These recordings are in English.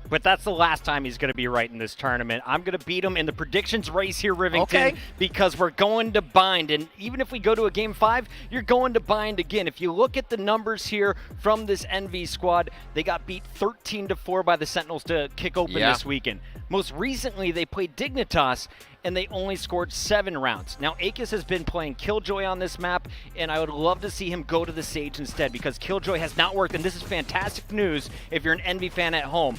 but that's the last time he's going to be right in this tournament. I'm going to beat him in the predictions race here, Rivington, because we're going to bind. And even if we go to a Game 5, you're going to bind again. If you look at the numbers here from this NV squad, they got beat 13-4 by the Sentinels to kick open this weekend. Most recently, they played Dignitas, and they only scored 7 rounds. Now, aKis has been playing Killjoy on this map, and I would love to see him go to the Sage instead, because Killjoy has not worked, and this is fantastic news if you're an Envy fan at home.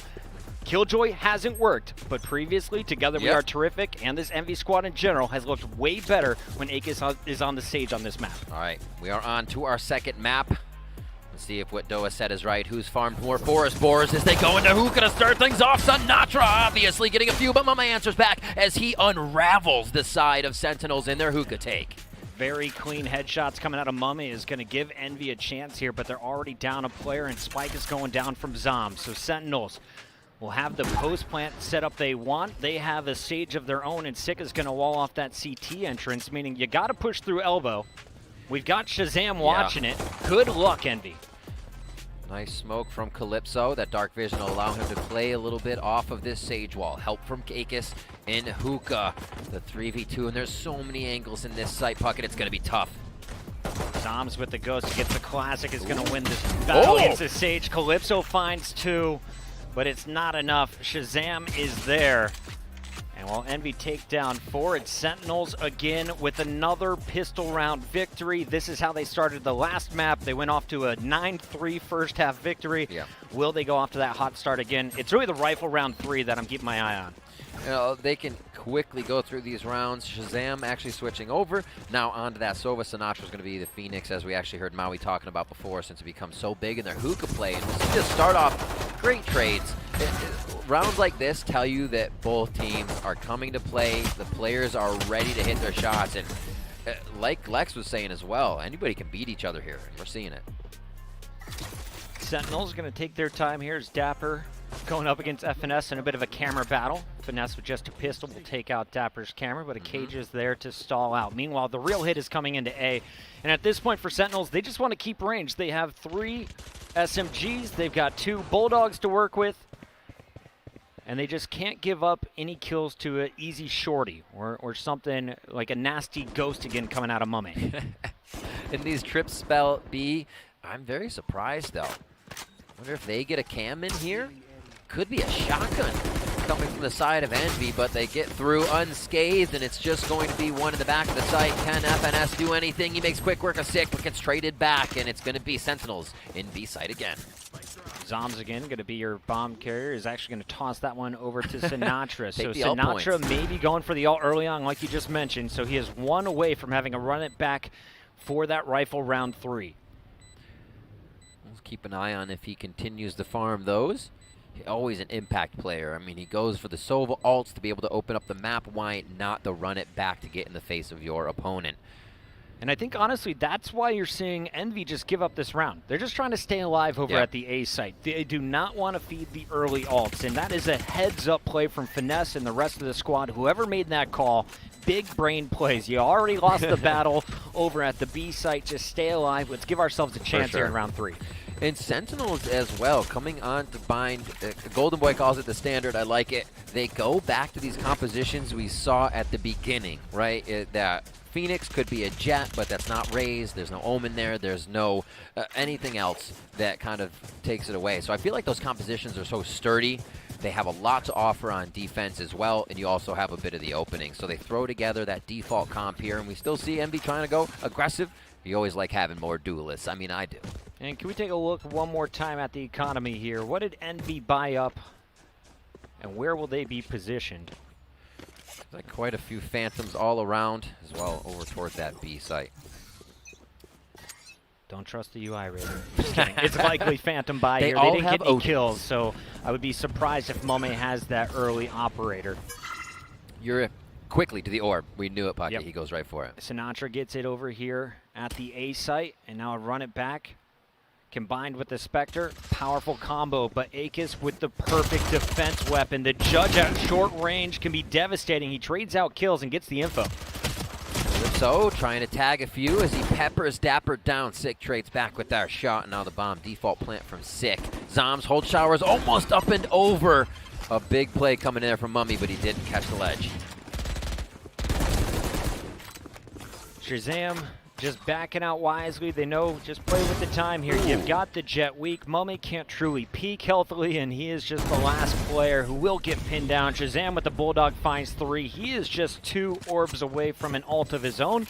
Killjoy hasn't worked, but previously, Together We Are Terrific, and this Envy squad in general has looked way better when aKis is on the Sage on this map. All right, we are on to our second map. Let's see if what Doa said is right. Who's farmed more forest boars as they go into hookah to start things off? sinatraa obviously getting a few, but mummAy answers back as he unravels the side of Sentinels in their hookah take. Very clean headshots coming out of mummAy is going to give Envy a chance here, but they're already down a player, and Spike is going down from zombs. So Sentinels will have the post plant set up they want. They have a Sage of their own, and Sick is going to wall off that CT entrance, meaning you got to push through elbow. We've got ShahZam watching it. Good luck, Envy. Nice smoke from Calypso. That dark vision will allow him to play a little bit off of this Sage wall. Help from aKis in hookah. The 3v2, and there's so many angles in this site pocket. It's going to be tough. Zombs with the ghost gets the classic, is going to win this battle against the Sage. Calypso finds 2, but it's not enough. ShahZam is there. And while Envy take down 4, it's Sentinels again with another pistol round victory. This is how they started the last map. They went off to a 9-3 first half victory. Will they go off to that hot start again? It's really the rifle round 3 that I'm keeping my eye on. You know, they can quickly go through these rounds. ShahZam actually switching over. Now onto that Sova. Sinatraa is going to be the Phoenix, as we actually heard Maui talking about before, since it becomes so big in their hookah play. And we'll just start off great trades. Rounds like this tell you that both teams are coming to play. The players are ready to hit their shots. And like Lex was saying as well, anybody can beat each other here. We're seeing it. Sentinels going to take their time here as dapr going up against FNS in a bit of a camera battle. Finesse with just a pistol will take out dapr's camera, but aKis is there to stall out. Meanwhile, the real hit is coming into A. And at this point for Sentinels, they just want to keep range. They have 3 SMGs. They've got 2 Bulldogs to work with. And they just can't give up any kills to an easy shorty or something like a nasty ghost again coming out of mummAy. In these trips spell B, I'm very surprised though. Wonder if they get a cam in here? Could be a shotgun coming from the side of Envy, but they get through unscathed, and it's just going to be one in the back of the site. Can FNS do anything? He makes quick work of Sick, but gets traded back, and it's going to be Sentinels in B site again. Zombs again, going to be your bomb carrier, is actually going to toss that one over to sinatraa. So sinatraa may be going for the ult early on, like you just mentioned, so he is 1 away from having to run it back for that rifle round 3. Let's keep an eye on if he continues to farm those. He's always an impact player. I mean, he goes for the Sova ults to be able to open up the map. Why not to run it back to get in the face of your opponent? And I think, honestly, that's why you're seeing Envy just give up this round. They're just trying to stay alive over at the A site. They do not want to feed the early ults, and that is a heads-up play from Finesse and the rest of the squad. Whoever made that call, big brain plays. You already lost the battle over at the B site. Just stay alive. Let's give ourselves a chance here in round 3. And Sentinels as well, coming on to bind. Golden Boy calls it the standard. I like it. They go back to these compositions we saw at the beginning, right? That Phoenix could be a Jet, but that's not raised. There's no Omen there. There's no anything else that kind of takes it away. So I feel like those compositions are so sturdy. They have a lot to offer on defense as well, and you also have a bit of the opening. So they throw together that default comp here, and we still see Envy trying to go aggressive. You always like having more duelists. I mean, I do. And can we take a look one more time at the economy here? What did Envy buy up, and where will they be positioned? Like quite a few Phantoms all around, as well over towards that B site. Don't trust the UI rating. Just kidding. It's likely Phantom buy here. They didn't get any kills, so I would be surprised if mummAy has that early operator. You're quickly to the orb. We knew it, Pocket. He goes right for it. sinatraa gets it over here at the A site, and now run it back. Combined with the Spectre, powerful combo, but aKis with the perfect defense weapon. The Judge at short range can be devastating. He trades out kills and gets the info. So trying to tag a few as he peppers dapr down. Sick trades back with our shot, and now the bomb default plant from Sick. Zombs hold showers almost up and over. A big play coming in there from mummAy, but he didn't catch the ledge. ShahZam just backing out wisely. They know just play with the time here. You've got the jet weak. mummAy can't truly peek healthily, and he is just the last player who will get pinned down. ShahZam with the Bulldog finds 3. He is just 2 orbs away from an ult of his own.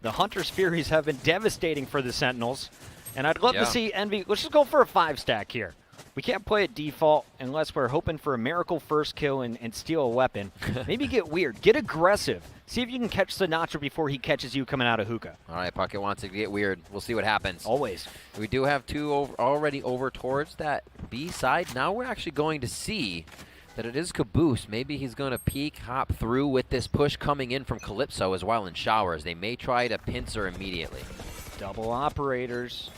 The Hunter's Furies have been devastating for the Sentinels, and I'd love to see Envy. Let's just go for a 5-stack here. We can't play at default unless we're hoping for a miracle first kill and steal a weapon. Maybe get weird. Get aggressive. See if you can catch Sinatraa before he catches you coming out of hookah. All right, Puckett wants to get weird. We'll see what happens. Always. We do have 2 already over towards that B side. Now we're actually going to see that it is kaboose. Maybe he's going to peek, hop through with this push coming in from Calypso as well in showers. They may try to pincer immediately. Double operators.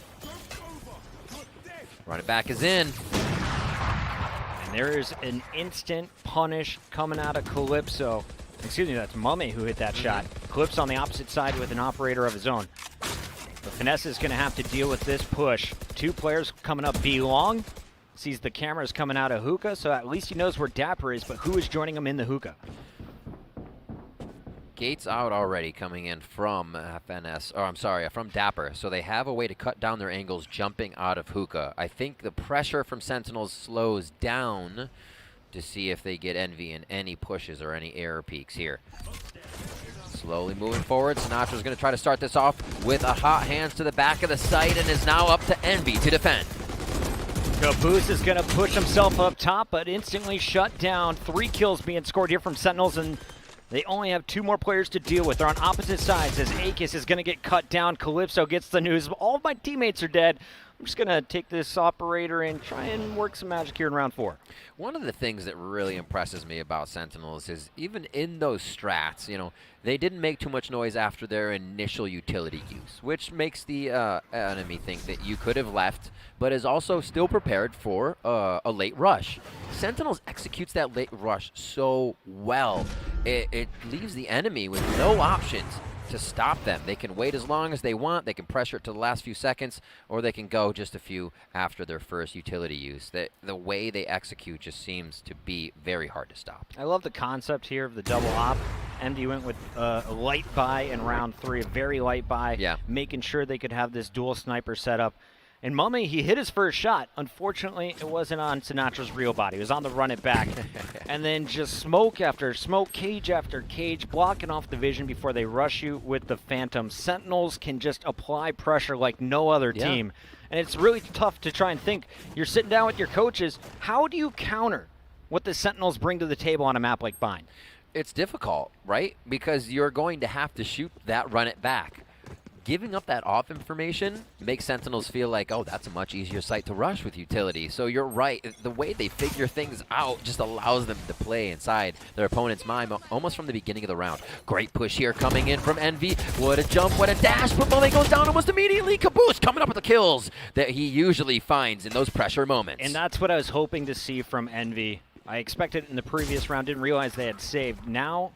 Run it back is in. And there is an instant punish coming out of Calypso. Excuse me, that's mummAy who hit that shot. Calypso on the opposite side with an operator of his own. But Finesse is going to have to deal with this push. 2 players coming up B long. Sees the cameras coming out of hookah, so at least he knows where dapr is, but who is joining him in the hookah? Gates out already coming in from FNS, or I'm sorry, from dapr. So they have a way to cut down their angles jumping out of hookah. I think the pressure from Sentinels slows down to see if they get Envy in any pushes or any error peaks here. Slowly moving forward, Sinatra's going to try to start this off with a hot hands to the back of the site and is now up to Envy to defend. kaboose is going to push himself up top, but instantly shut down. 3 kills being scored here from Sentinels, and they only have 2 more players to deal with. They're on opposite sides as aKis is going to get cut down. Calypso gets the news. All of my teammates are dead. I'm just going to take this operator and try and work some magic here in round 4. One of the things that really impresses me about Sentinels is even in those strats, you know, they didn't make too much noise after their initial utility use, which makes the enemy think that you could have left, but is also still prepared for a late rush. Sentinels executes that late rush so well. It leaves the enemy with no options to stop them. They can wait as long as they want, they can pressure it to the last few seconds, or they can go just a few after their first utility use. The way they execute just seems to be very hard to stop. I love the concept here of the double op. MD went with a light buy in round 3, a very light buy, making sure they could have this dual sniper setup. And mummAy, he hit his first shot. Unfortunately, it wasn't on Sinatra's real body. It was on the run it back. And then just smoke after smoke, cage after cage, blocking off the vision before they rush you with the Phantom. Sentinels can just apply pressure like no other team. And it's really tough to try and think. You're sitting down with your coaches. How do you counter what the Sentinels bring to the table on a map like Bind? It's difficult, right? Because you're going to have to shoot that run it back. Giving up that off information makes Sentinels feel like, oh, that's a much easier site to rush with utility. So you're right. The way they figure things out just allows them to play inside their opponent's mind almost from the beginning of the round. Great push here coming in from Envy. What a jump, what a dash. But mummAy goes down almost immediately. kaboose coming up with the kills that he usually finds in those pressure moments. And that's what I was hoping to see from Envy. I expected it in the previous round, didn't realize they had saved. Now,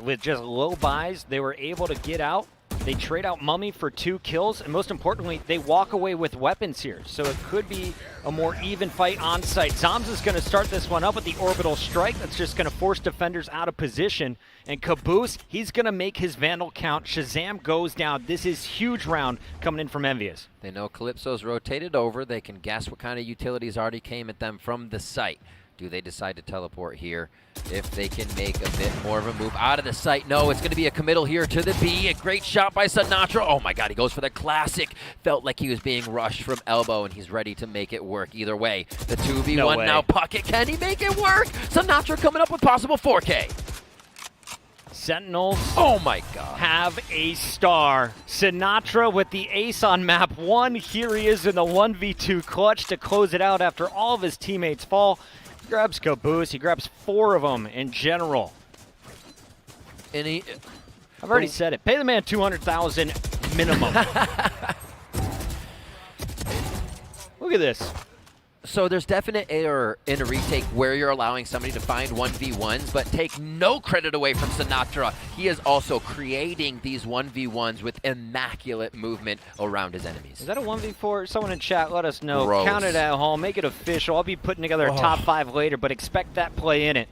with just low buys, they were able to get out. They trade out mummAy for 2 kills, and most importantly, they walk away with weapons here. So it could be a more even fight on site. Zombs is going to start this one up with the orbital strike. That's just going to force defenders out of position. And kaboose, he's going to make his Vandal count. ShahZam goes down. This is huge round coming in from Envious. They know Calypso's rotated over. They can guess what kind of utilities already came at them from the site. Do they decide to teleport here? If they can make a bit more of a move out of the site. No, it's going to be a committal here to the B. A great shot by Sinatraa. Oh my god, he goes for the classic. Felt like he was being rushed from elbow, and he's ready to make it work either way. The 2v1 now. Puckett, can he make it work? Sinatraa coming up with possible 4K. Sentinels, oh my god, have a star. Sinatraa with the ace on map 1. Here he is in the 1v2 clutch to close it out after all of his teammates fall. He grabs kaboose. He grabs 4 of them in general. And I've already said it. Pay the man $200,000 minimum. Look at this. So there's definite error in a retake where you're allowing somebody to find 1v1s, but take no credit away from sinatraa. He is also creating these 1v1s with immaculate movement around his enemies. Is that a 1v4? Someone in chat, let us know. Gross. Count it at home. Make it official. I'll be putting together a top 5 later, but expect that play in it.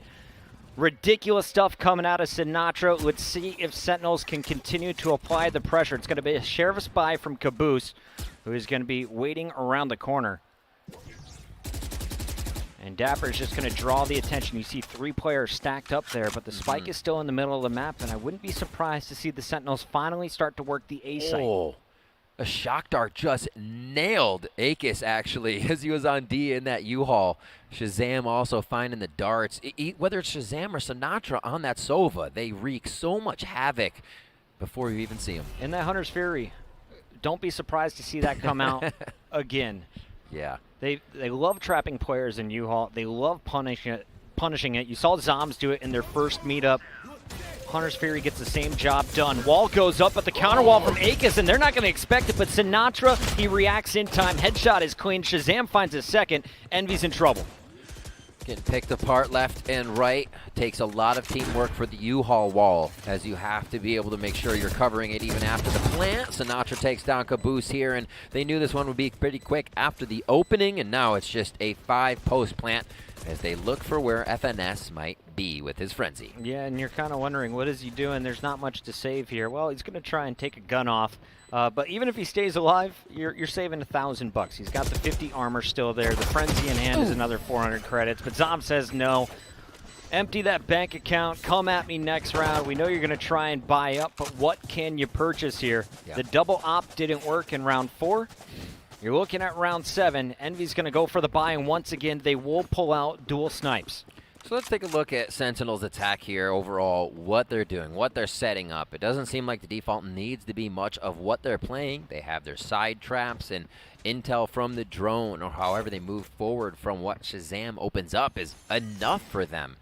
Ridiculous stuff coming out of sinatraa. Let's see if Sentinels can continue to apply the pressure. It's going to be a sheriff's buy from kaboose, who is going to be waiting around the corner. And dapr is just going to draw the attention. You see 3 players stacked up there, but the spike is still in the middle of the map, and I wouldn't be surprised to see the Sentinels finally start to work the A site. Oh, a shock dart just nailed aKis, actually, as he was on D in that U-Haul. ShahZam also finding the darts. Whether it's ShahZam or sinatraa on that Sova, they wreak so much havoc before you even see them. In that Hunter's Fury, don't be surprised to see that come out again. Yeah. They love trapping players in U-Haul. They love punishing it. You saw zombs do it in their first meetup. Hunter's Fury gets the same job done. Wall goes up, but the counter wall from aKis, and they're not going to expect it, but sinatraa, he reacts in time. Headshot is clean. ShahZam finds a second. Envy's in trouble. Getting picked apart left and right. Takes a lot of teamwork for the U-Haul wall, as you have to be able to make sure you're covering it even after the plant. sinatraa takes down kaboose here, and they knew this one would be pretty quick after the opening, and now it's just a 5-post plant as they look for where FNS might be with his frenzy. Yeah, and you're kind of wondering, what is he doing? There's not much to save here. Well, he's going to try and take a gun off. But even if he stays alive, you're saving $1,000. He's got the 50 armor still there. The frenzy in hand is another 400 credits. But Zom says no. Empty that bank account. Come at me next round. We know you're going to try and buy up, but what can you purchase here? Yeah. The double op didn't work in round 4. You're looking at round 7. Envy's going to go for the buy, and once again, they will pull out dual snipes. So let's take a look at Sentinel's attack here overall, what they're doing, what they're setting up. It doesn't seem like the default needs to be much of what they're playing. They have their side traps and intel from the drone, or however they move forward from what ShahZam opens up is enough for them.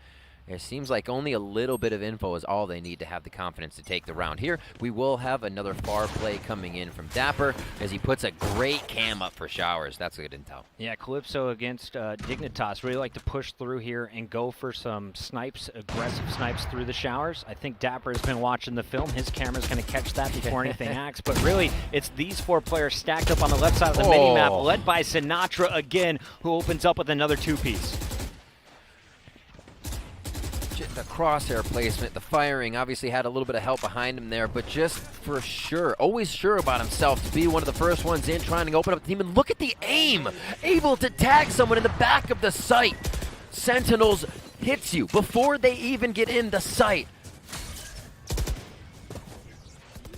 It seems like only a little bit of info is all they need to have the confidence to take the round here. We will have another far play coming in from dapr as he puts a great cam up for showers. That's good intel. Yeah, Calypso against Dignitas really like to push through here and go for some snipes, aggressive snipes through the showers. I think dapr has been watching the film. His camera's going to catch that before anything acts. But really, it's these 4 players stacked up on the left side of the mini-map, led by sinatraa again, who opens up with another 2-piece. The crosshair placement, the firing obviously had a little bit of help behind him there, but just for sure, always sure about himself to be one of the first ones in, trying to open up the team. And look at the aim, able to tag someone in the back of the site. Sentinels hits you before they even get in the site.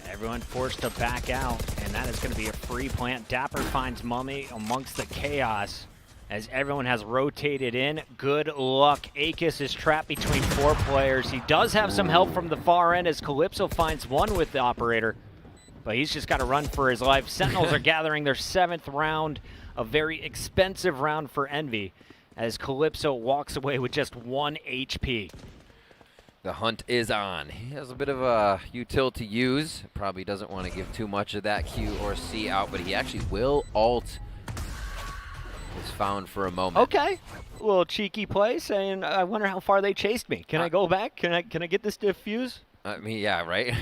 Everyone forced to back out, and that is going to be a free plant. dapr finds mummAy amongst the chaos as everyone has rotated in. Good luck. aKis is trapped between 4 players. He does have some help from the far end as Calypso finds one with the operator, but he's just got to run for his life. Sentinels are gathering their 7th round, a very expensive round for Envy, as Calypso walks away with just 1 HP. The hunt is on. He has a bit of a util to use. Probably doesn't want to give too much of that Q or C out, but he actually will ult. Is found for a moment. Okay, a little cheeky play, saying, "I wonder how far they chased me. Can I go back? Can I get this defuse?" I mean, yeah, right.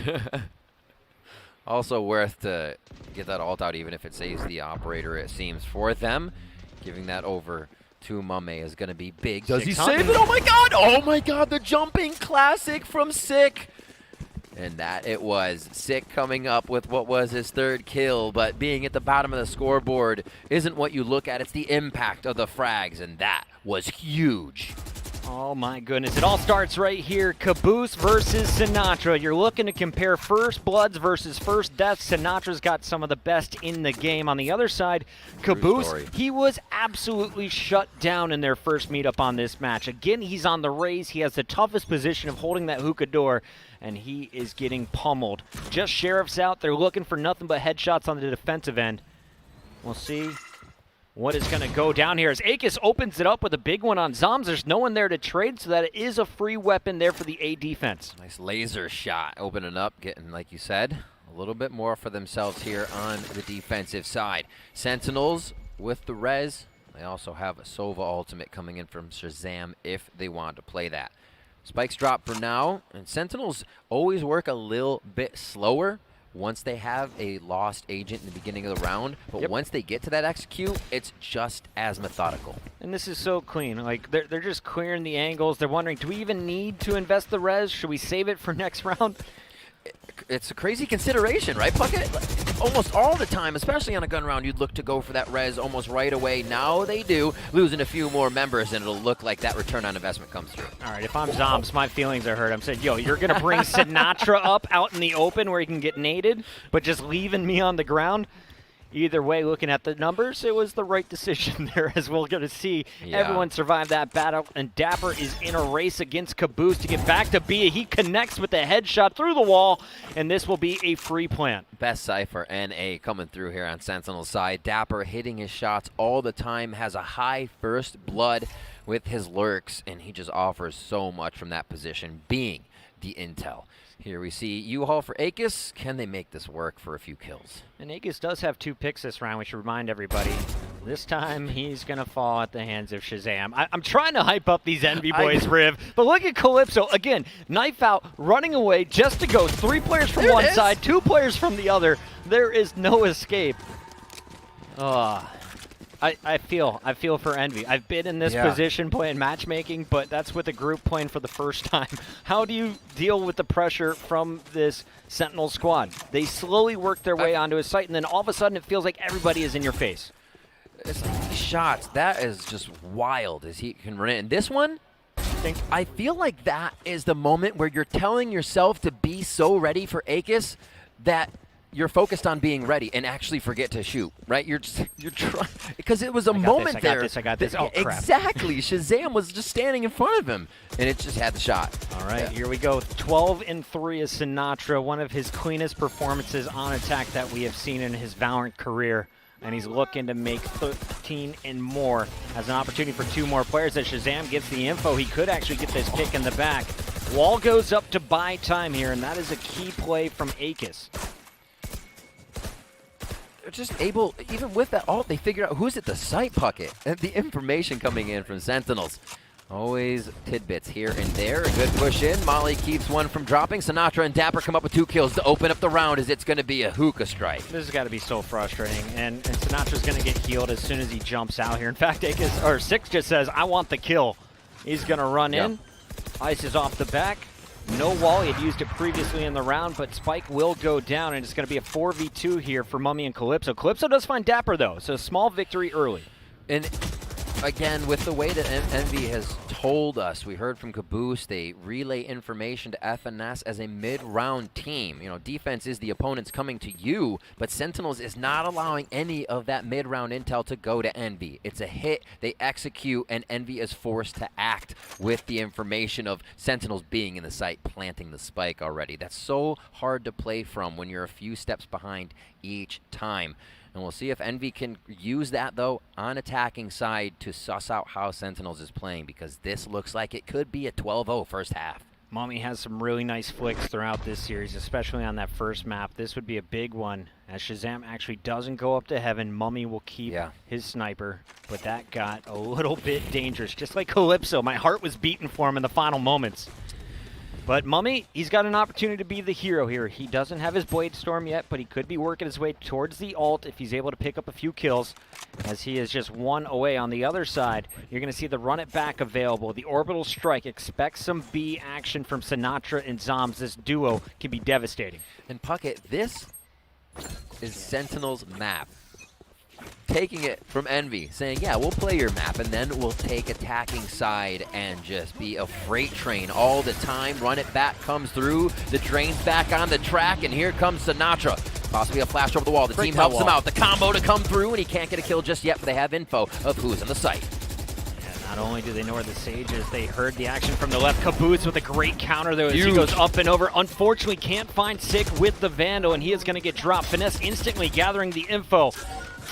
Also worth to get that ult out, even if it saves the operator. It seems for them, giving that over to mummAy is going to be big. Does he save it? Oh my God! Oh my God! The jumping classic from Sick. And that it was. Sick coming up with what was his 3rd kill, but being at the bottom of the scoreboard isn't what you look at. It's the impact of the frags, and that was huge. Oh my goodness, it all starts right here. Kaboose versus sinatraa. You're looking to compare first bloods versus first deaths. Sinatra's got some of the best in the game. On the other side, Kaboose, he was absolutely shut down in their first meetup on this match. Again, he's on the raise. He has the toughest position of holding that hookah door, and he is getting pummeled. Just sheriffs out. They're looking for nothing but headshots on the defensive end. We'll see what is going to go down here as aKis opens it up with a big one on zombs. There's no one there to trade, so that it is a free weapon there for the A defense. Nice laser shot opening up, getting, like you said, a little bit more for themselves here on the defensive side. Sentinels with the res, They also have a Sova ultimate coming in from ShahZam if they want to play that. Spikes drop for now, and Sentinels always work a little bit slower once they have a lost agent in the beginning of the round, but once they get to that execute, it's just as methodical. And this is so clean. Like, they're just clearing the angles. They're wondering, do we even need to invest the res? Should we save it for next round? It's a crazy consideration, right, Puckett? Almost all the time, especially on a gun round, you'd look to go for that res almost right away. Now they do, losing a few more members, and it'll look like that return on investment comes through. All right, if I'm Zombs, my feelings are hurt. I'm saying, yo, you're going to bring Sinatraa up out in the open where he can get naded, but just leaving me on the ground? Either way, looking at the numbers, it was the right decision there, as we're going to see. Everyone survived that battle, and dapr is in a race against kaboose to get back to B. He connects with a headshot through the wall, and this will be a free plant. Best Cypher, NA coming through here on Sentinel's side. dapr hitting his shots all the time, has a high first blood with his lurks, and he just offers so much from that position, being the intel. Here we see U-Haul for aKis. Can they make this work for a few kills? And aKis does have 2 picks this round. We should remind everybody. This time, he's going to fall at the hands of ShahZam. I'm trying to hype up these Envy boys, Riv. But look at Calypso. Again, knife out, running away just to go. 3 players from one side, 2 players from the other. There is no escape. I feel for Envy. I've been in this position playing matchmaking, but that's with a group playing for the first time. How do you deal with the pressure from this Sentinel squad? They slowly work their way onto his site, and then all of a sudden it feels like everybody is in your face. It's like these shots, that is just wild as he can run it. And this one, I feel like that is the moment where you're telling yourself to be so ready for aKis that you're focused on being ready and actually forget to shoot, right? You're trying, because it was a moment there. I got this. Oh, crap. Exactly. ShahZam was just standing in front of him, and it just had the shot. All right, here we go. 12-3 is sinatraa, one of his cleanest performances on attack that we have seen in his Valorant career. And he's looking to make 13 and more. Has an opportunity for 2 more players. As ShahZam gets the info, he could actually get this pick in the back. Wall goes up to buy time here, and that is a key play from aKis. They're just able, even with that ult, they figured out who's at the site, Puckett. And the information coming in from Sentinels. Always tidbits here and there. A good push in. mummAy keeps one from dropping. sinatraa and dapr come up with 2 kills to open up the round, as it's going to be a hookah strike. This has got to be so frustrating. And sinatraa's going to get healed as soon as he jumps out here. In fact, aKis, or Six just says, I want the kill. He's going to run in. Ice is off the back. No wall. He had used it previously in the round, but Spike will go down, and it's going to be a 4v2 here for mummAy and Calypso. Calypso does find dapr, though, so a small victory early. And again, with the way that Envy has told us, we heard from kaboose, they relay information to FNS as a mid-round team. You know, defense is the opponents coming to you, but Sentinels is not allowing any of that mid-round intel to go to Envy. It's a hit, they execute, and Envy is forced to act with the information of Sentinels being in the site, planting the spike already. That's so hard to play from when you're a few steps behind each time. And we'll see if Envy can use that, though, on attacking side to suss out how Sentinels is playing, because this looks like it could be a 12-0 first half. mummAy has some really nice flicks throughout this series, especially on that first map. This would be a big one. As ShahZam actually doesn't go up to heaven, mummAy will keep his sniper, but that got a little bit dangerous. Just like Calypso, my heart was beating for him in the final moments. But mummAy, he's got an opportunity to be the hero here. He doesn't have his Blade Storm yet, but he could be working his way towards the ult if he's able to pick up a few kills, as he is just 1 away. On the other side, you're going to see the run it back available. The orbital strike. Expect some B action from sinatraa and zombs. This duo can be devastating. And Puckett, this is Sentinel's map. Taking it from Envy, saying, yeah, we'll play your map, and then we'll take attacking side and just be a freight train all the time. Run it back, comes through, the train's back on the track, and here comes sinatraa. Possibly a flash over the wall. The team helps him out. The combo to come through, and he can't get a kill just yet, but they have info of who's on the site. And not only do they know where the Sage is, they heard the action from the left. kaboose with a great counter, though, as he goes up and over. Unfortunately, can't find Sick with the Vandal, and he is going to get dropped. Finesse instantly gathering the info.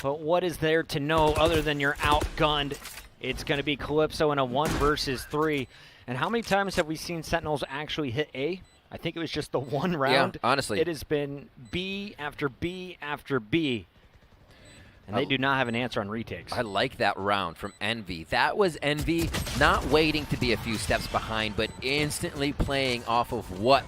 But what is there to know other than you're outgunned? It's going to be Calypso in a 1 versus 3. And how many times have we seen Sentinels actually hit A? I think it was just the 1 round. Yeah, honestly. It has been B after B after B. And they do not have an answer on retakes. I like that round from Envy. That was Envy not waiting to be a few steps behind, but instantly playing off of what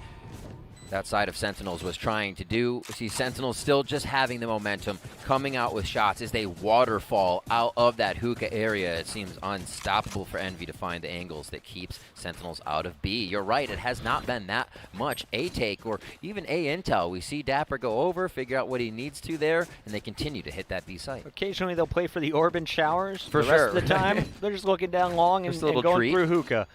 that side of Sentinels was trying to do. We see Sentinels still just having the momentum, coming out with shots as they waterfall out of that hookah area. It seems unstoppable for Envy to find the angles that keeps Sentinels out of B. You're right, it has not been that much A take or even A intel. We see dapr go over, figure out what he needs to there, and they continue to hit that B site. Occasionally they'll play for the orb and showers. For the rest sure. of the time, they're just looking down long and going through hookah.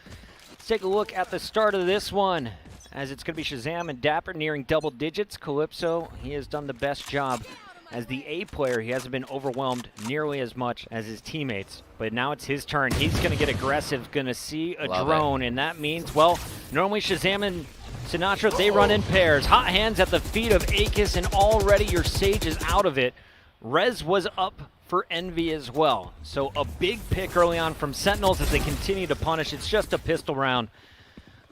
Let's take a look at the start of this one, as it's going to be ShahZam and dapr nearing double digits. Calypso, he has done the best job as the A player. He hasn't been overwhelmed nearly as much as his teammates. But now it's his turn. He's going to get aggressive, going to see a drone, and that means, well, normally ShahZam and Sinatraa, they run in pairs. Hot hands at the feet of aKis, and already your Sage is out of it. Rez was up for Envy as well. So a big pick early on from Sentinels as they continue to punish. It's just a pistol round,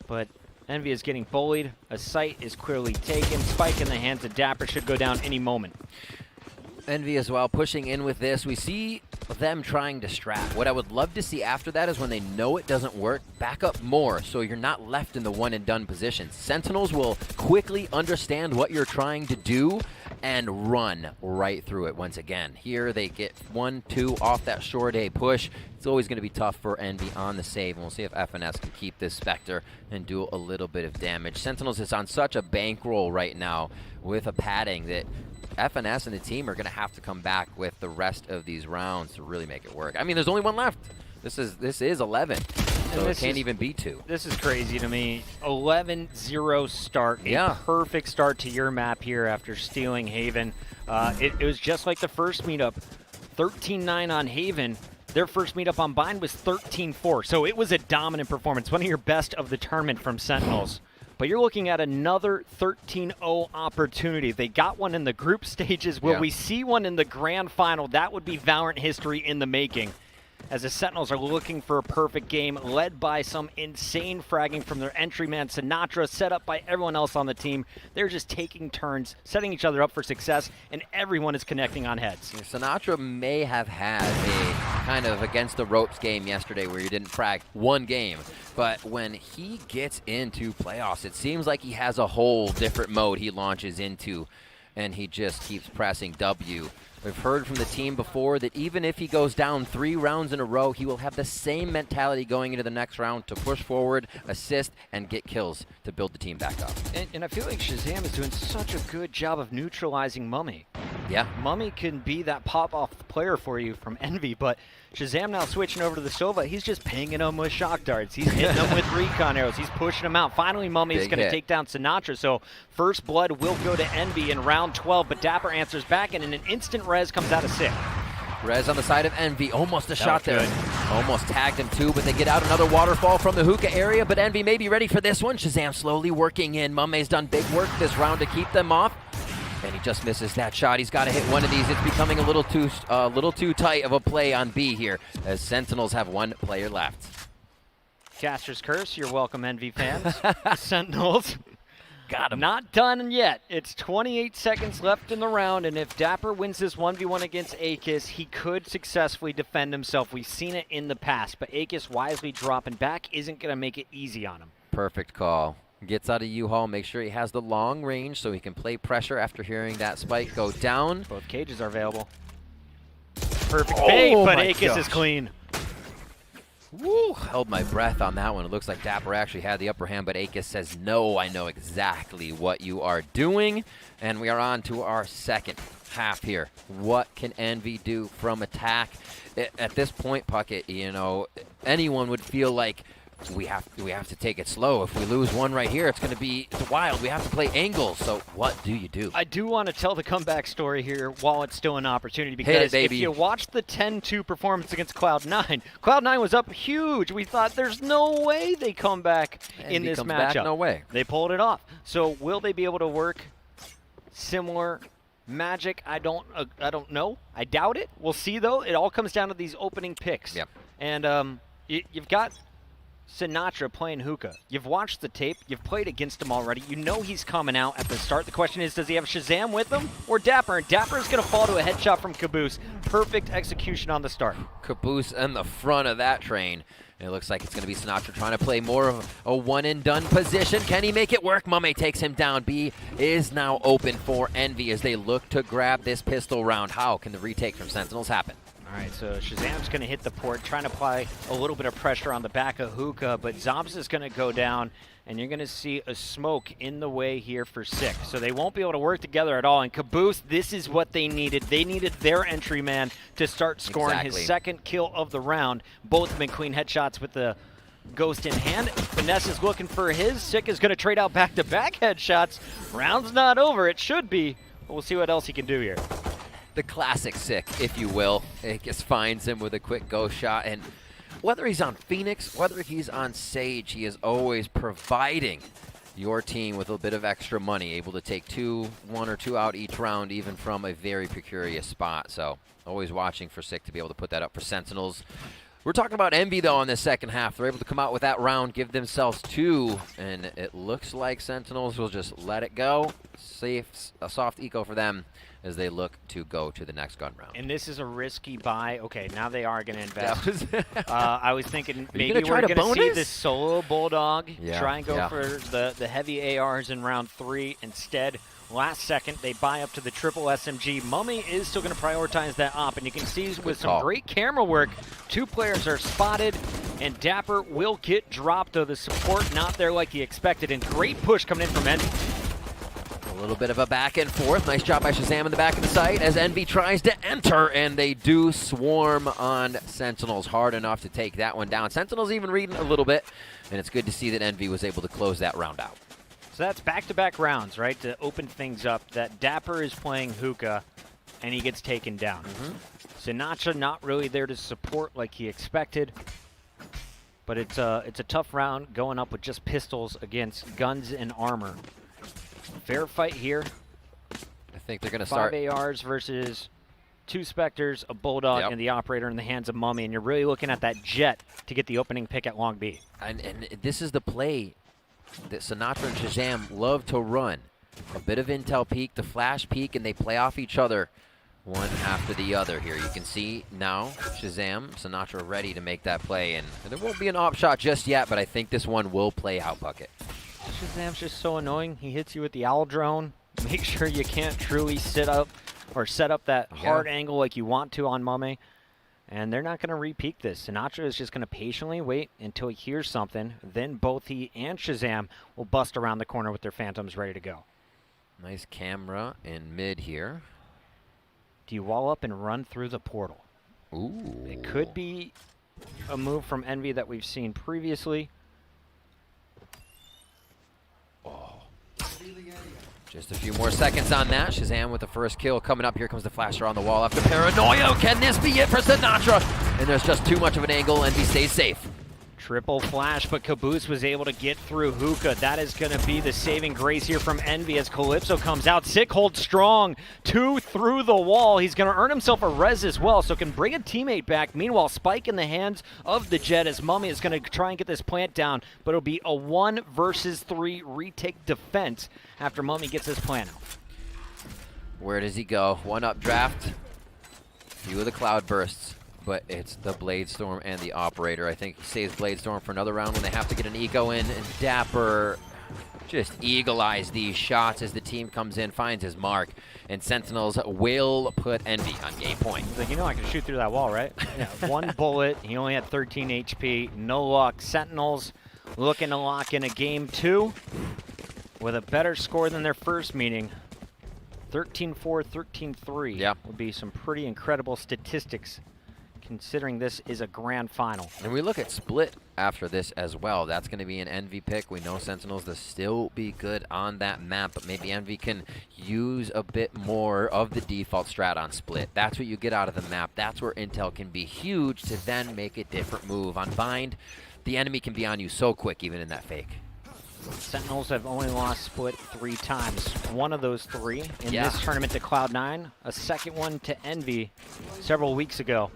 but Envy is getting bullied. A site is clearly taken. Spike in the hands of dapr should go down any moment. Envy as well, pushing in with this. We see them trying to strap. What I would love to see after that is when they know it doesn't work, back up more so you're not left in the one and done position. Sentinels will quickly understand what you're trying to do and run right through it once again. Here they get 1-2 off that short A push. It's always going to be tough for Envy on the save, and we'll see if FNS can keep this Spectre and do a little bit of damage. Sentinels is on such a bankroll right now with a padding that FNS and the team are going to have to come back with the rest of these rounds to really make it work. I mean, there's only one left. This is 11, so it can't even be 2. This is crazy to me. 11-0 start. A perfect start to your map here after stealing Haven. It was just like the first meetup. 13-9 on Haven. Their first meetup on Bind was 13-4, so it was a dominant performance. One of your best of the tournament from Sentinels. But you're looking at another 13-0 opportunity. They got one in the group stages. Will we see one in the grand final? That would be Valorant history in the making, as the Sentinels are looking for a perfect game, led by some insane fragging from their entry man, Sinatraa, set up by everyone else on the team. They're just taking turns, setting each other up for success, and everyone is connecting on heads. Sinatraa may have had a kind of against the ropes game yesterday where you didn't frag one game, but when he gets into playoffs, it seems like he has a whole different mode he launches into, and he just keeps pressing W. We've heard from the team before that even if he goes down 3 rounds in a row, he will have the same mentality going into the next round to push forward, assist, and get kills to build the team back up. And I feel like ShahZam is doing such a good job of neutralizing mummAy. Yeah. mummAy can be that pop-off player for you from Envy, but ShahZam now switching over to the Sova. He's just pinging them with shock darts. He's hitting them with recon arrows. He's pushing them out. Finally, mummAy is going to take down Sinatraa, so first blood will go to Envy in round 12, but dapr answers back, and in an instant, Rez comes out of 6. Rez on the side of Envy, almost a shot there. Almost tagged him too, but they get out another waterfall from the hookah area, but Envy may be ready for this one. ShahZam slowly working in. mummAy's done big work this round to keep them off, and he just misses that shot. He's got to hit one of these. It's becoming a little too tight of a play on B here, as Sentinels have one player left. Caster's Curse, you're welcome, Envy fans. Sentinels. Got him. Not done yet. It's 28 seconds left in the round, and if dapr wins this 1v1 against aKis, he could successfully defend himself. We've seen it in the past, but aKis wisely dropping back isn't going to make it easy on him. Perfect call. Gets out of U-Haul, make sure he has the long range so he can play pressure after hearing that spike go down. Both cages are available. Perfect bait, but aKis is clean. Woo, held my breath on that one. It looks like dapr actually had the upper hand, but aKis says, no, I know exactly what you are doing. And we are on to our second half here. What can Envy do from attack? At this point, Puckett, you know, anyone would feel like we have to take it slow. If we lose one right here, it's wild. We have to play angles. So what do you do? I do want to tell the comeback story here while it's still an opportunity, because if you watch the 10-2 performance against Cloud9, Cloud9 was up huge. We thought there's no way they come back in this matchup. No way. They pulled it off. So will they be able to work similar magic? I don't know. I doubt it. We'll see though. It all comes down to these opening picks. Yep. And you've got sinatraa playing hookah. You've watched the tape. You've played against him already. You know he's coming out at the start. The question is, does he have ShahZam with him or dapr? And dapr is going to fall to a headshot from kaboose. Perfect execution on the start. Kaboose in the front of that train. It looks like it's going to be sinatraa trying to play more of a one-and-done position. Can he make it work? mummAy takes him down. B is now open for Envy as they look to grab this pistol round. How can the retake from Sentinels happen? All right, so ShahZam's going to hit the port, trying to apply a little bit of pressure on the back of hookah, but zombs is going to go down, and you're going to see a smoke in the way here for Sick. So they won't be able to work together at all. And kaboose, this is what they needed. They needed their entry man to start scoring his second kill of the round. Both have been clean headshots with the ghost in hand. Vanessa's looking for his. Sick is going to trade out back-to-back headshots. Round's not over. It should be, but we'll see what else he can do here. The classic Sick, if you will. aKis finds him with a quick ghost shot, and whether he's on Phoenix, whether he's on Sage, he is always providing your team with a bit of extra money, able to take one or two out each round, even from a very precarious spot. So always watching for Sick to be able to put that up for Sentinels. We're talking about Envy, though, in the second half. They're able to come out with that round, give themselves 2, and it looks like Sentinels will just let it go. Safe, a soft eco for them as they look to go to the next gun round. And this is a risky buy. Okay, now they are going to invest. I was thinking maybe we're going to see this solo Bulldog try and go for the heavy ARs in round 3. Instead, last second, they buy up to the triple SMG. mummAy is still going to prioritize that op, and you can see with some great camera work, 2 players are spotted, and dapr will get dropped, though the support not there like he expected, and great push coming in from Envy. A little bit of a back and forth. Nice job by ShahZam in the back of the site as Envy tries to enter, and they do swarm on Sentinels hard enough to take that one down. Sentinels even reading a little bit, and it's good to see that Envy was able to close that round out. So that's back-to-back rounds, right, to open things up. That dapr is playing hookah, and he gets taken down. sinatraa not really there to support like he expected, but it's a tough round going up with just pistols against guns and armor. Fair fight here. I think they're going to start 5 ARs versus 2 Spectres, a Bulldog, and the operator in the hands of mummAy, and you're really looking at that Jet to get the opening pick at Long B. And this is the play that sinatraa and ShahZam love to run. A bit of intel peek, the flash peek, and they play off each other one after the other here. You can see now ShahZam, sinatraa ready to make that play, and there won't be an op shot just yet, but I think this one will play out, Bucket. ShahZam's just so annoying. He hits you with the owl drone. Make sure you can't truly sit up or set up that hard angle like you want to on mummAy. And they're not going to re-peek this. sinatraa is just going to patiently wait until he hears something. Then both he and ShahZam will bust around the corner with their phantoms ready to go. Nice camera in mid here. Do you wall up and run through the portal? Ooh. It could be a move from Envy that we've seen previously. Just a few more seconds on that. ShahZam with the first kill coming up. Here comes the flasher on the wall after Paranoia. Can this be it for sinatraa? And there's just too much of an angle. Envy stays safe. Triple flash, but kaboose was able to get through hookah. That is going to be the saving grace here from Envy as Calypso comes out. Sick holds strong. 2 through the wall. He's going to earn himself a res as well, so can bring a teammate back. Meanwhile, Spike in the hands of the Jet as mummAy is going to try and get this plant down, but it'll be a 1 versus 3 retake defense after mummAy gets this plant out. Where does he go? 1-up draft. Few of the cloud bursts. But it's the Bladestorm and the operator. I think he saves Bladestorm for another round when they have to get an eco in. And dapr just eagle-eyes these shots as the team comes in, finds his mark. And Sentinels will put Envy on game point. He's like, you know I can shoot through that wall, right? Yeah, 1 bullet. He only had 13 HP. No luck. Sentinels looking to lock in a game 2 with a better score than their first meeting. 13-4, 13-3 would be some pretty incredible statistics, considering this is a grand final. And we look at split after this as well. That's going to be an Envy pick. We know Sentinels to still be good on that map, but maybe Envy can use a bit more of the default strat on split. That's what you get out of the map. That's where intel can be huge to then make a different move. On bind, the enemy can be on you so quick, even in that fake. Sentinels have only lost split 3 times. One of those 3 in this tournament to Cloud9. A second one to Envy several weeks ago.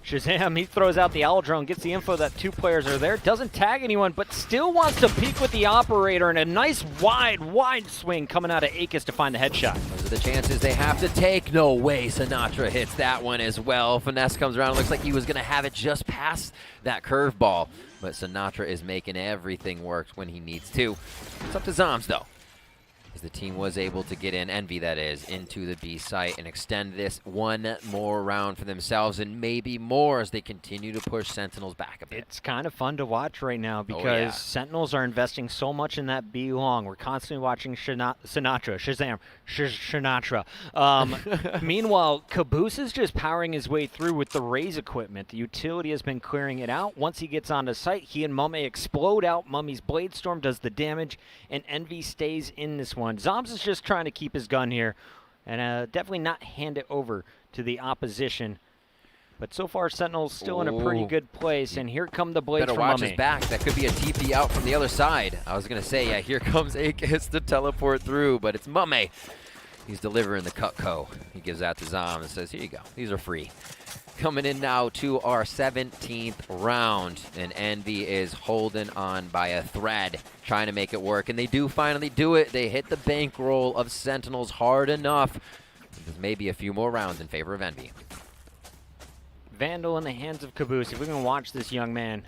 ShahZam, he throws out the owl drone, gets the info that 2 players are there, doesn't tag anyone, but still wants to peek with the operator, and a nice wide swing coming out of aKis to find the headshot. Those are the chances they have to take. No way sinatraa hits that one as well. Finesse comes around. It looks like he was going to have it just past that curveball, but sinatraa is making everything work when he needs to. It's up to zombs, though, as the team was able to get in, Envy that is, into the B site and extend this one more round for themselves and maybe more as they continue to push Sentinels back a bit. It's kind of fun to watch right now because Sentinels are investing so much in that B long. We're constantly watching ShahZam. Meanwhile, kaboose is just powering his way through with the Raze equipment. The utility has been clearing it out. Once he gets onto site, he and mummAy explode out. mummAy's Blade Storm does the damage, and Envy stays in this one. Zombs is just trying to keep his gun here and definitely not hand it over to the opposition. But so far, Sentinel's still in a pretty good place, and here come the blades from mummAy. Better watch his back. That could be a TP out from the other side. I was going to say, yeah, here comes aKis to teleport through, but it's mummAy. He's delivering the Cutco. He gives that to Zom and says, here you go. These are free. Coming in now to our 17th round, and Envy is holding on by a thread, trying to make it work, and they do finally do it. They hit the bankroll of Sentinels hard enough. There's maybe a few more rounds in favor of Envy. Vandal in the hands of kaboose. If we can watch this young man,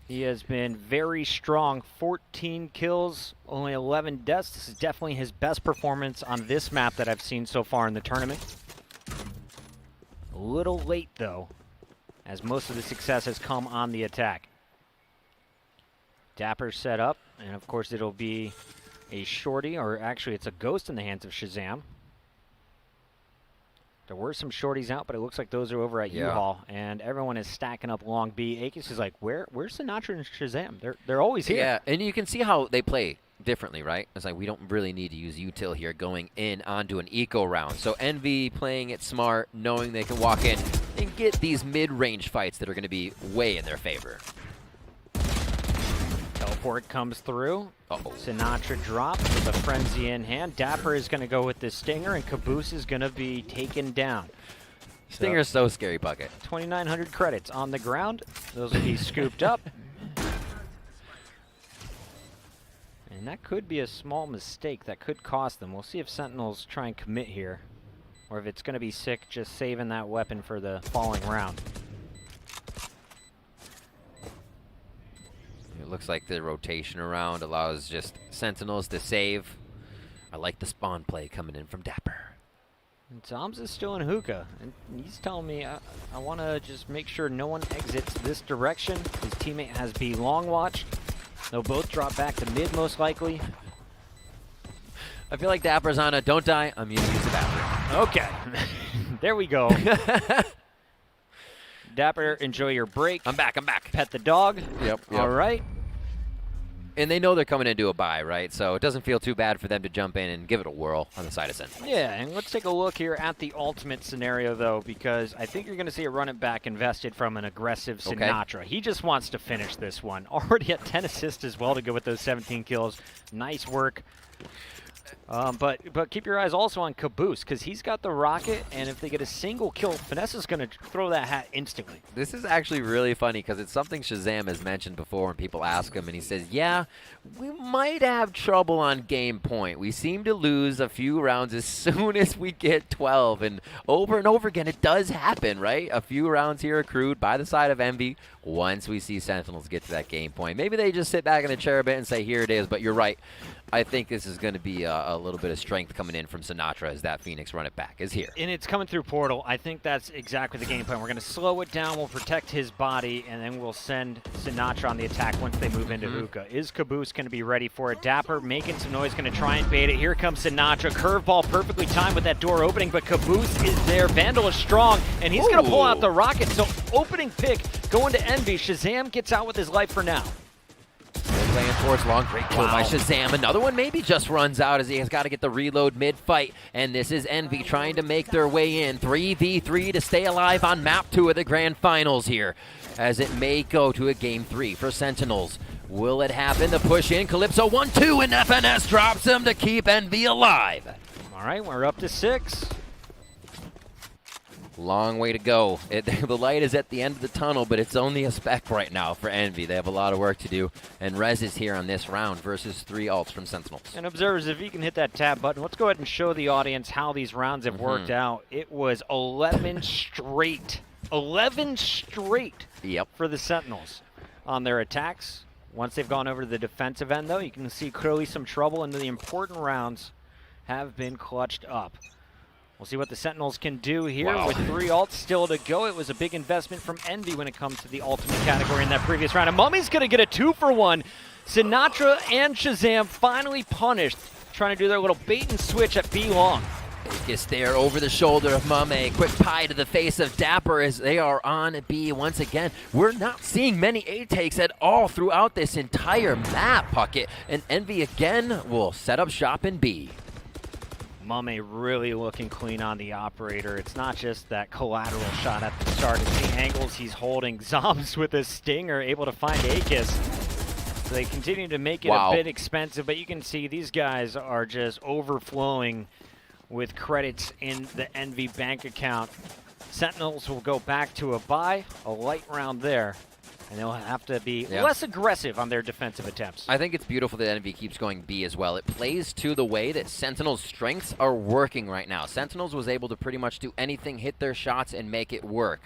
he has been very strong. 14 kills, only 11 deaths. This is definitely his best performance on this map that I've seen so far in the tournament. A little late, though, as most of the success has come on the attack. dapr set up, and of course it'll be a shorty, or actually it's a ghost in the hands of ShahZam. There were some shorties out, but it looks like those are over at U-Haul, and everyone is stacking up long B. aKis is like, where's sinatraa and ShahZam? They're always here. Yeah, and you can see how they play differently, right? It's like we don't really need to use util here going in onto an eco round. So Envy playing it smart, knowing they can walk in and get these mid-range fights that are going to be way in their favor. Teleport comes through. sinatraa drops with a frenzy in hand. dapr is going to go with the stinger, and kaboose is going to be taken down. Stinger's so scary, Bucket. 2,900 credits on the ground. Those will be scooped up. And that could be a small mistake that could cost them. We'll see if Sentinels try and commit here, or if it's going to be sick just saving that weapon for the following round. It looks like the rotation around allows just Sentinels to save. I like the spawn play coming in from dapr. And Zombs is still in hookah, and he's telling me, I want to just make sure no one exits this direction. His teammate has B long watch. They'll both drop back to mid, most likely. I feel like dapr's on a don't die, I'm going to use the bathroom. Okay. There we go. dapr, enjoy your break. I'm back. Pet the dog. Yep. All right. And they know they're coming into a bye, right? So it doesn't feel too bad for them to jump in and give it a whirl on the side of Sentinel. Yeah, and let's take a look here at the ultimate scenario, though, because I think you're going to see a run it back invested from an aggressive sinatraa. He just wants to finish this one. Already at 10 assists as well to go with those 17 kills. Nice work. But keep your eyes also on kaboose, because he's got the rocket, and if they get a single kill, Finesse is going to throw that hat instantly. This is actually really funny, because it's something ShahZam has mentioned before when people ask him, and he says, yeah, we might have trouble on game point. We seem to lose a few rounds as soon as we get 12, and over again, it does happen, right? A few rounds here accrued by the side of Envy once we see Sentinels get to that game point. Maybe they just sit back in the chair a bit and say, here it is, but you're right. I think this is going to be a little bit of strength coming in from sinatraa as that Phoenix run it back is here. And it's coming through portal. I think that's exactly the game plan. We're going to slow it down. We'll protect his body, and then we'll send sinatraa on the attack once they move into hookah. Is kaboose going to be ready for it? dapr making some noise, going to try and bait it. Here comes sinatraa. Curveball perfectly timed with that door opening, but kaboose is there. Vandal is strong, and he's going to pull out the rocket. So opening pick going to Envy. ShahZam gets out with his life for now. Playing towards long, great kill by ShahZam. Another one maybe just runs out as he has got to get the reload mid-fight. And this is Envy trying to make their way in. 3v3 to stay alive on map 2 of the grand finals here, as it may go to a game 3 for Sentinels. Will it happen? The push in, Calypso 1-2, and FNS drops him to keep Envy alive. All right, we're up to 6. Long way to go. The light is at the end of the tunnel, but it's only a speck right now for Envy. They have a lot of work to do, and Rez is here on this round versus 3 ults from Sentinels. And observers, if you can hit that tab button, let's go ahead and show the audience how these rounds have worked out. It was 11 straight. 11 straight for the Sentinels on their attacks. Once they've gone over to the defensive end, though, you can see clearly some trouble, and the important rounds have been clutched up. We'll see what the Sentinels can do here with 3 ults still to go. It was a big investment from Envy when it comes to the ultimate category in that previous round. And mummAy's going to get a 2-for-1. Sinatraa and ShahZam finally punished, trying to do their little bait and switch at B long. aKis there over the shoulder of mummAy. Quick pie to the face of dapr as they are on B once again. We're not seeing many A takes at all throughout this entire map, Puckett. And Envy again will set up shop in B. mummAy really looking clean on the operator. It's not just that collateral shot at the start. It's the angles he's holding. Zombs with a stinger able to find aKis. So they continue to make it a bit expensive, but you can see these guys are just overflowing with credits in the Envy bank account. Sentinels will go back to a bye, a light round there. And they'll have to be less aggressive on their defensive attempts. I think it's beautiful that Envy keeps going B as well. It plays to the way that Sentinel's strengths are working right now. Sentinels was able to pretty much do anything, hit their shots, and make it work.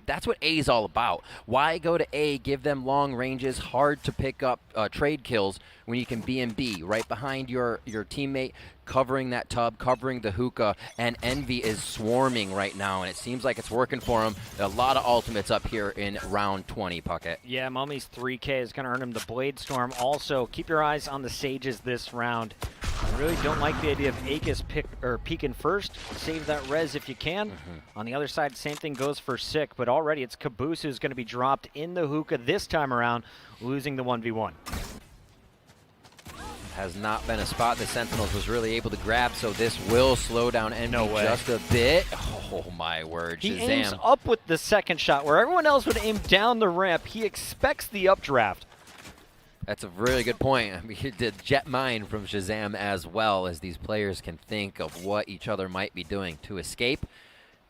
That's what A is all about. Why go to A, give them long ranges, hard to pick up trade kills when you can be in B, right behind your teammate, covering that tub, covering the hookah, and Envy is swarming right now, and it seems like it's working for him. A lot of ultimates up here in round 20, Puckett. Yeah, mummAy's 3K is going to earn him the Blade Storm. Also, keep your eyes on the Sages this round. I really don't like the idea of aKis peeking first. Save that res if you can. On the other side, same thing goes for Sick, but already it's kaboose who's going to be dropped in the hookah this time around, losing the 1v1. Has not been a spot that Sentinels was really able to grab, so this will slow down Envy just a bit. Oh my word, He ShahZam. aims up with the second shot. Where everyone else would aim down the ramp, he expects the updraft. That's a really good point. I mean, he did jet mine from ShahZam as well, as these players can think of what each other might be doing to escape.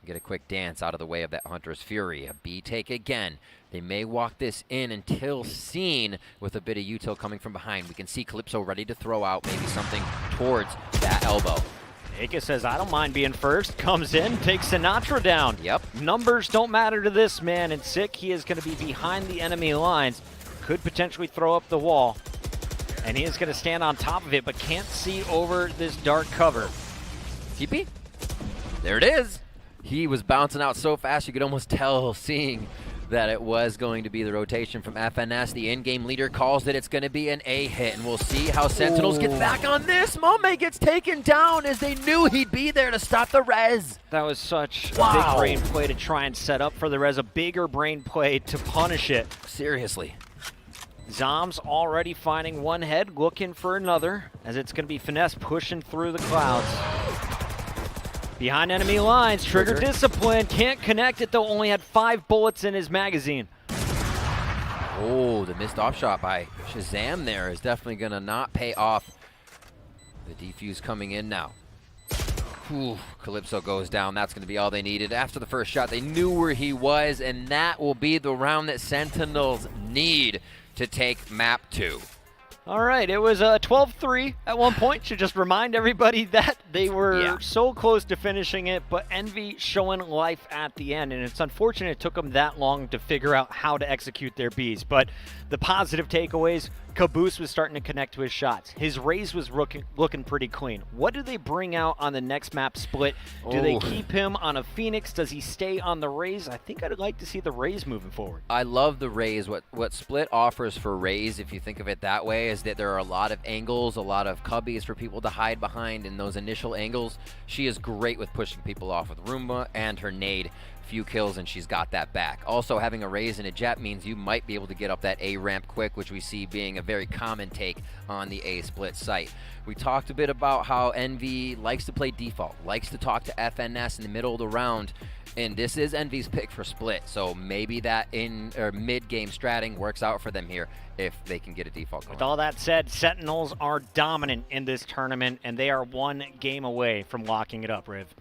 Get a quick dance out of the way of that Hunter's Fury. A B take again. They may walk this in until seen with a bit of util coming from behind. We can see Calypso ready to throw out maybe something towards that elbow. aKis says, I don't mind being first. Comes in, takes sinatraa down. Yep. Numbers don't matter to this man. And Sick, he is going to be behind the enemy lines. Could potentially throw up the wall. And he is going to stand on top of it, but can't see over this dark cover. TP? There it is. He was bouncing out so fast you could almost tell, seeing that it was going to be the rotation from FNS. The in-game leader calls that it's going to be an A hit, and we'll see how Sentinels get back on this. mummAy gets taken down as they knew he'd be there to stop the res. That was such a big brain play to try and set up for the res, a bigger brain play to punish it. Seriously. Zombs already finding one head, looking for another, as it's going to be Finesse pushing through the clouds. Behind enemy lines, trigger discipline, can't connect it though, only had 5 bullets in his magazine. Oh, the missed off shot by ShahZam there is definitely going to not pay off. The defuse coming in now. Ooh, Calypso goes down. That's going to be all they needed. After the first shot, they knew where he was, and that will be the round that Sentinels need to take map 2. All right, it was 12-3 at one point. Should just remind everybody that they were so close to finishing it, but Envy showing life at the end, and it's unfortunate it took them that long to figure out how to execute their Bs. But the positive takeaways, kaboose was starting to connect to his shots. His raise was looking pretty clean. What do they bring out on the next map split? Do they keep him on a Phoenix? Does he stay on the raise? I think I'd like to see the raise moving forward. I love the raise. What split offers for raise, if you think of it that way, is that there are a lot of angles, a lot of cubbies for people to hide behind in those initial angles. She is great with pushing people off with Roomba and her nade. Few kills and she's got that back. Also, having a raise and a jet means you might be able to get up that A ramp quick, which we see being a very common take on the A split site. We talked a bit about how Envy likes to play default, likes to talk to FNS in the middle of the round, and this is Envy's pick for split. So maybe that mid-game stratting works out for them here if they can get a default going. With all that said, Sentinels are dominant in this tournament, and they are one game away from locking it up, Riv.